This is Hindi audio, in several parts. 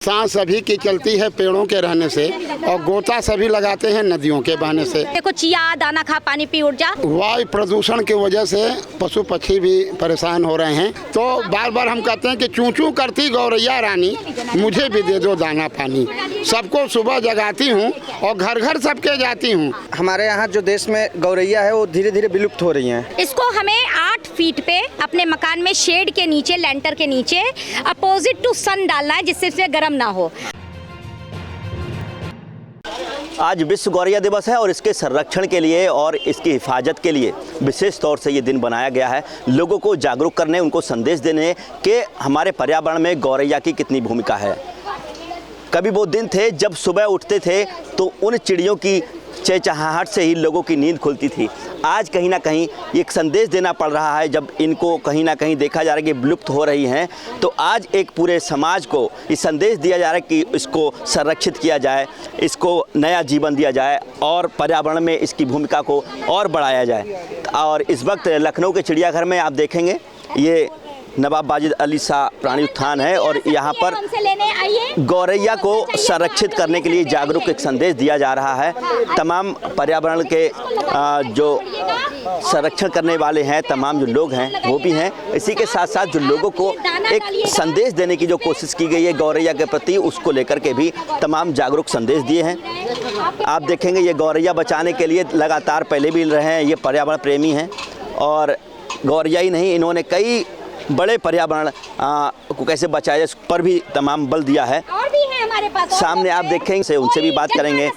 सांस सभी की चलती है पेड़ों के रहने से और गोता सभी लगाते हैं नदियों के बहने से। देखो चिया दाना खा पानी पी उठ जा। वायु प्रदूषण की वजह से पशु पक्षी भी परेशान हो रहे हैं। तो बार बार हम कहते हैं कि चूं चूं करती गौरैया रानी, मुझे भी दे दो दाना पानी। सबको सुबह जगाती हूँ और घर घर सबके जाती हूँ। हमारे यहाँ जो देश में गौरैया है वो धीरे धीरे विलुप्त हो रही हैं। इसको हमें 8 फीट पे अपने मकान में शेड के नीचे, लेंटर के नीचे अपोजिट टू सन डालना है, जिससे इसे गर्म ना हो। आज विश्व गौरैया दिवस है और इसके संरक्षण के लिए और इसकी हिफाजत के लिए विशेष तौर से ये दिन बनाया गया है। लोगों को जागरूक करने, उनको संदेश देने कि हमारे पर्यावरण में गौरैया की कितनी भूमिका है। कभी वो दिन थे जब सुबह उठते थे तो उन चिड़ियों की चहचहाहट से ही लोगों की नींद खुलती थी। आज कहीं ना कहीं एक संदेश देना पड़ रहा है, जब इनको कहीं ना कहीं देखा जा रहा है कि विलुप्त हो रही हैं, तो आज एक पूरे समाज को ये संदेश दिया जा रहा है कि इसको संरक्षित किया जाए, इसको नया जीवन दिया जाए और पर्यावरण में इसकी भूमिका को और बढ़ाया जाए। और इस वक्त लखनऊ के चिड़ियाघर में आप देखेंगे ये नवाब वाजिद अली शाह प्राणी उद्यान है और यहाँ पर गौरैया को संरक्षित करने के लिए जागरूक एक संदेश दिया जा रहा है। तमाम पर्यावरण के जो संरक्षण करने वाले हैं, तमाम जो लोग हैं वो भी हैं। इसी के साथ साथ जो लोगों को एक संदेश देने की जो कोशिश की गई है गौरैया के प्रति, उसको लेकर के भी तमाम जागरूक संदेश दिए हैं। आप देखेंगे ये गौरैया बचाने के लिए लगातार पहले भी रहे हैं। ये पर्यावरण प्रेमी हैं और गौरैया ही नहीं, इन्होंने कई बड़े पर्यावरण को कैसे बचाया जाए उस पर भी तमाम बल दिया है। और भी है हमारे पास, सामने आप देखेंगे, उनसे भी बात करेंगे।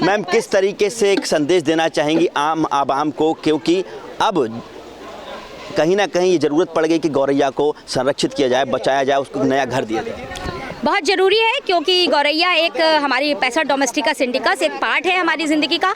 मैम, किस तरीके से एक संदेश देना चाहेंगी आम आवाम को, क्योंकि अब कहीं ना कहीं ये ज़रूरत पड़ गई कि गौरैया को संरक्षित किया जाए, बचाया जाए, उसको नया घर दिया जाए। बहुत ज़रूरी है क्योंकि गौरैया एक हमारी पैसा डोमेस्टिका सिंडिकस एक पार्ट है हमारी ज़िंदगी का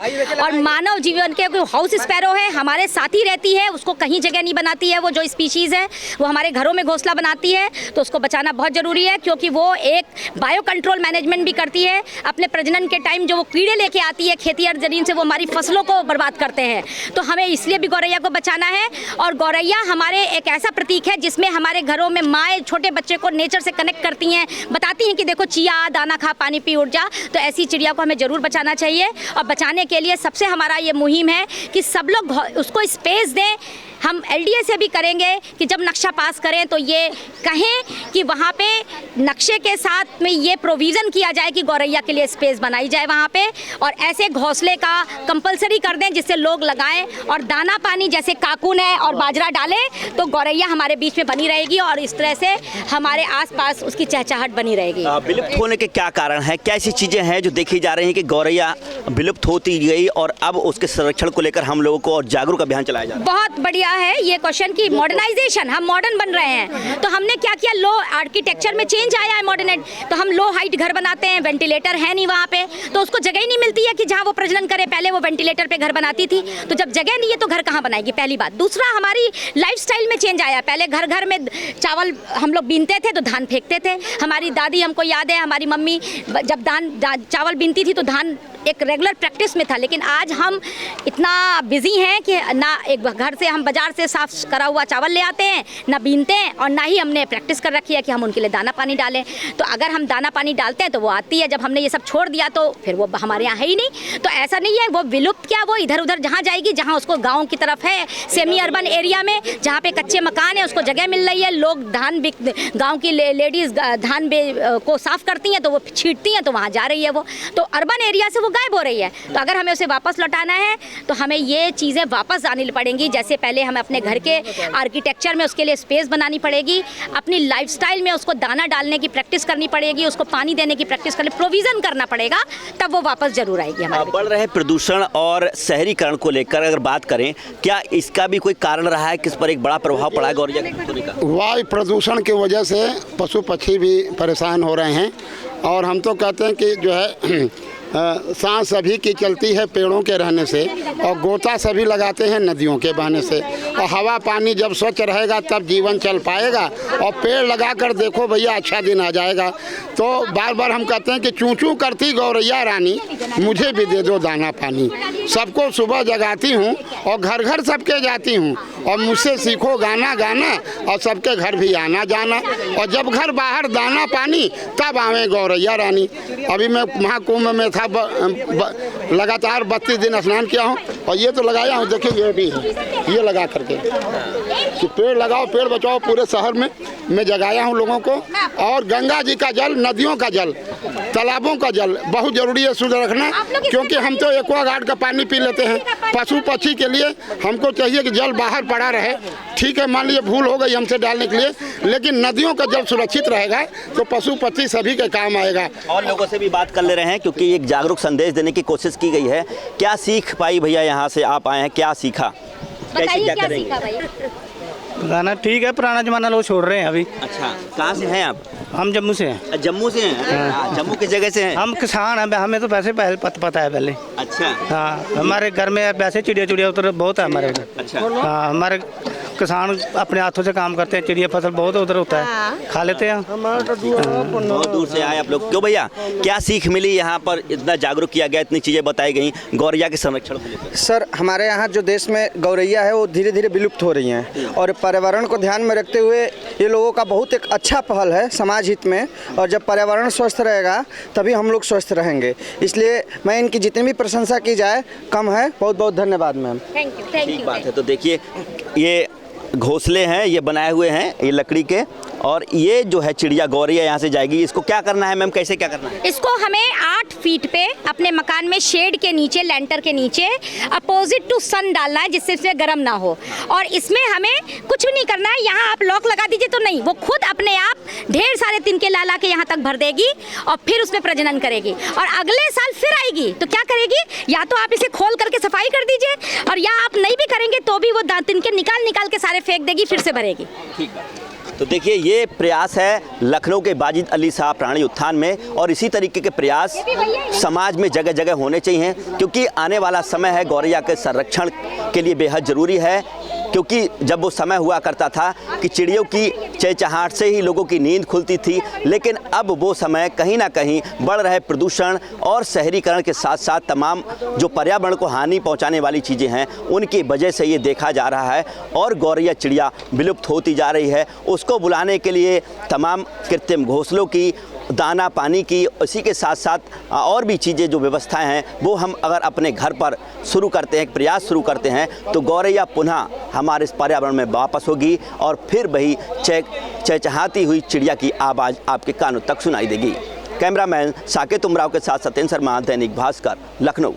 और मानव जीवन के हाउस स्पैरो है, हमारे साथ ही रहती है, उसको कहीं जगह नहीं बनाती है। वो जो स्पीशीज़ है वो हमारे घरों में घोंसला बनाती है, तो उसको बचाना बहुत ज़रूरी है क्योंकि वो एक बायो कंट्रोल मैनेजमेंट भी करती है। अपने प्रजनन के टाइम जो वो कीड़े लेके आती है खेती और ज़मीन से, वो हमारी फसलों को बर्बाद करते हैं। तो हमें इसलिए भी गौरैया को बचाना है। और गौरैया हमारे एक ऐसा प्रतीक है जिसमें हमारे घरों में माएँ छोटे बच्चे को नेचर से कनेक्ट करती हैं, बताती हैं कि देखो चिया दाना खा पानी पी उठ जा। तो ऐसी चिड़िया को हमें ज़रूर बचाना चाहिए और बचाने के लिए सबसे हमारा ये मुहिम है कि सब लोग उसको स्पेस दें। हम एलडीए से भी करेंगे कि जब नक्शा पास करें तो ये कहें कि वहाँ पे नक्शे के साथ में ये प्रोविज़न किया जाए कि गौरैया के लिए स्पेस बनाई जाए वहाँ पे, और ऐसे घोंसले का कंपलसरी कर दें जिससे लोग लगाएं और दाना पानी जैसे काकून है और बाजरा डालें तो गौरैया हमारे बीच में बनी रहेगी और इस तरह से हमारे आसपास उसकी चहचहाहट बनी रहेगी। विलुप्त होने के क्या कारण हैं, क्या ऐसी चीज़ें हैं जो देखी जा रही हैं कि गौरैया विलुप्त होती गई और अब उसके संरक्षण को लेकर हम लोगों को और जागरूक अभियान चलाया जा रहा है? बहुत बढ़िया है ये क्वेश्चन की मॉडर्नाइजेशन, हम मॉडर्न बन रहे हैं तो हमने क्या किया, लो आर्किटेक्चर में चेंज आया है मॉडर्न, तो हम लो हाइट घर बनाते हैं, वेंटिलेटर है नहीं वहाँ पे, तो उसको जगह ही नहीं मिलती है कि जहाँ वो प्रजनन करे। पहले वो वेंटिलेटर पे घर बनाती थी, तो जब जगह नहीं है तो घर कहाँ बनाएगी, पहली बात। दूसरा, हमारी लाइफस्टाइल में चेंज आया। पहले घर घर में चावल हम लोग बीनते थे तो धान फेंकते थे। हमारी दादी, हमको याद है हमारी मम्मी जब चावल बीनती थी तो धान एक रेगुलर प्रैक्टिस में था। लेकिन आज हम इतना बिजी हैं कि ना एक घर से हम बाजार से साफ करा हुआ चावल ले आते हैं, ना बीनते हैं और ना ही हमने प्रैक्टिस कर रखी है कि हम उनके लिए दाना पानी डालें। तो अगर हम दाना पानी डालते हैं तो वो आती है, जब हमने ये सब छोड़ दिया तो फिर वो हमारे यहाँ है ही नहीं। तो ऐसा नहीं है वो विलुप्त, क्या वो इधर उधर जहाँ जाएगी, जहाँ उसको गाँव की तरफ है, सेमी अर्बन एरिया में जहाँ पे कच्चे मकान है उसको जगह मिल रही है, लोग धान गाँव की लेडीज़ धान को साफ करती हैं तो वो छींटती हैं तो वहाँ जा रही है वो, तो अर्बन एरिया से वो गायब हो रही है। तो अगर हमें उसे वापस लौटाना है तो हमें ये चीज़ें वापस आनी पड़ेंगी। जैसे पहले हमें अपने घर के आर्किटेक्चर में उसके लिए स्पेस बनानी पड़ेगी, अपनी लाइफस्टाइल में उसको दाना डालने की प्रैक्टिस करनी पड़ेगी, उसको पानी देने की प्रैक्टिस करनी, प्रोविज़न करना पड़ेगा, तब वो वापस जरूर आएगी हमारे। बढ़ रहे प्रदूषण और शहरीकरण को लेकर अगर बात करें, क्या इसका भी कोई कारण रहा है, किस पर एक बड़ा प्रभाव पड़ा है गौरैया का? वायु प्रदूषण की वजह से पशु पक्षी भी परेशान हो रहे हैं और हम तो कहते हैं कि जो है सांस सभी की चलती है पेड़ों के रहने से और गोता सभी लगाते हैं नदियों के बहने से। और हवा पानी जब स्वच्छ रहेगा तब जीवन चल पाएगा और पेड़ लगाकर देखो भैया अच्छा दिन आ जाएगा। तो बार बार हम कहते हैं कि चूं चूं करती गौरैया रानी, मुझे भी दे दो दाना पानी। सबको सुबह जगाती हूँ और घर घर सबके जाती हूँ और मुझसे सीखो गाना गाना और सबके घर भी आना जाना। और जब घर बाहर दाना पानी तब आवे गौरैया रानी। अभी मैं महाकुंभ में था, लगातार 32 दिन स्नान किया हूँ और ये तो लगाया हूँ, देखिए ये भी है, ये लगा करके कि पेड़ लगाओ पेड़ बचाओ पूरे शहर में मैं जगाया हूँ लोगों को। और गंगा जी का जल, नदियों का जल, तालाबों का जल बहुत ज़रूरी है शुद्ध रखना, क्योंकि हम तो एक्वागार्ड का पानी पी लेते हैं। पशु पक्षी के लिए हमको चाहिए कि जल बाहर पड़ा रहे। ठीक है, मान लीजिए भूल हो गई हमसे डालने के लिए, लेकिन नदियों का जल सुरक्षित रहेगा तो पशु पक्षी सभी के काम आएगा। और लोगों से भी बात कर ले रहे हैं क्योंकि एक जागरूक संदेश देने की कोशिश की गई है। क्या सीख पाई भैया, यहाँ से आप आए हैं, क्या सीखा? बताइए क्या सीखा भाई? गाना ठीक है, पुराना जमाना लोग छोड़ रहे हैं अभी। अच्छा, कहाँ से हैं आप? हम जम्मू से हैं। जम्मू से हैं? जम्मू किस जगह से हैं? हम किसान हैं, हमें तो वैसे पहले पता है पहले। अच्छा। हाँ, हमारे घर में वैसे चिड़िया उधर बहुत है हमारे उधर। अच्छा। हाँ, हमारे किसान अपने हाथों से काम करते हैं, चिड़िया फसल बहुत उधर होता है, खा लेते हैं। बहुत दूर से आए आप लोग। क्यों भैया, क्या सीख मिली यहाँ पर? इतना जागरूक किया गया, इतनी चीज़ें बताई गई गौरैया के संरक्षण को लेकर। सर, हमारे यहाँ जो देश में गौरैया है वो धीरे धीरे विलुप्त हो रही हैं और पर्यावरण को ध्यान में रखते हुए ये लोगों का बहुत एक अच्छा पहल है समाज हित में। और जब पर्यावरण स्वस्थ रहेगा तभी हम लोग स्वस्थ रहेंगे, इसलिए मैं इनकी जितनी भी प्रशंसा की जाए कम है। बहुत बहुत धन्यवाद ma'am. Thank you, thank you. बात है। तो देखिए, ये घोंसले हैं, ये बनाए हुए हैं ये लकड़ी के, और ये जो है चिड़िया गौरैया यहाँ से जाएगी। इसको क्या करना है मैम, कैसे क्या करना है? इसको हमें 8 फीट पे अपने मकान में शेड के नीचे, लेंटर के नीचे अपोजिट टू सन डालना है, जिससे इसमें गर्म ना हो। और इसमें हमें कुछ भी नहीं करना है। यहाँ आप लॉक लगा दीजिए तो नहीं, वो खुद अपने आप ढेर सारे तिनके ला के यहाँ तक भर देगी और फिर उसमें प्रजनन करेगी और अगले साल फिर आएगी। तो क्या करेगी, या तो आप इसे खोल करके सफाई कर दीजिए, और या आप नहीं भी करेंगे तो भी वो तिनके निकाल के सारे फेंक देगी, फिर से भरेगी। ठीक है। तो देखिए, ये प्रयास है लखनऊ के बाजिद अली शाह प्राणी उत्थान में, और इसी तरीके के प्रयास समाज में जगह जगह होने चाहिए, क्योंकि आने वाला समय है गौरैया के संरक्षण के लिए बेहद ज़रूरी है। क्योंकि जब वो समय हुआ करता था कि चिड़ियों की चहचहाहट से ही लोगों की नींद खुलती थी, लेकिन अब वो समय कहीं ना कहीं बढ़ रहे प्रदूषण और शहरीकरण के साथ साथ तमाम जो पर्यावरण को हानि पहुंचाने वाली चीज़ें हैं उनकी वजह से ये देखा जा रहा है और गौरैया चिड़िया विलुप्त होती जा रही है। उसको बुलाने के लिए तमाम कृत्रिम घोंसलों की, दाना पानी की, इसी के साथ साथ और भी चीज़ें जो व्यवस्थाएं हैं वो हम अगर अपने घर पर शुरू करते हैं, प्रयास शुरू करते हैं, तो गौरैया पुनः हमारे इस पर्यावरण में वापस होगी और फिर वही चहचहाती हुई चिड़िया की आवाज़ आपके कानों तक सुनाई देगी। कैमरामैन साकेत उमराव के साथ सत्येंद्र शर्मा, दैनिक भास्कर, लखनऊ।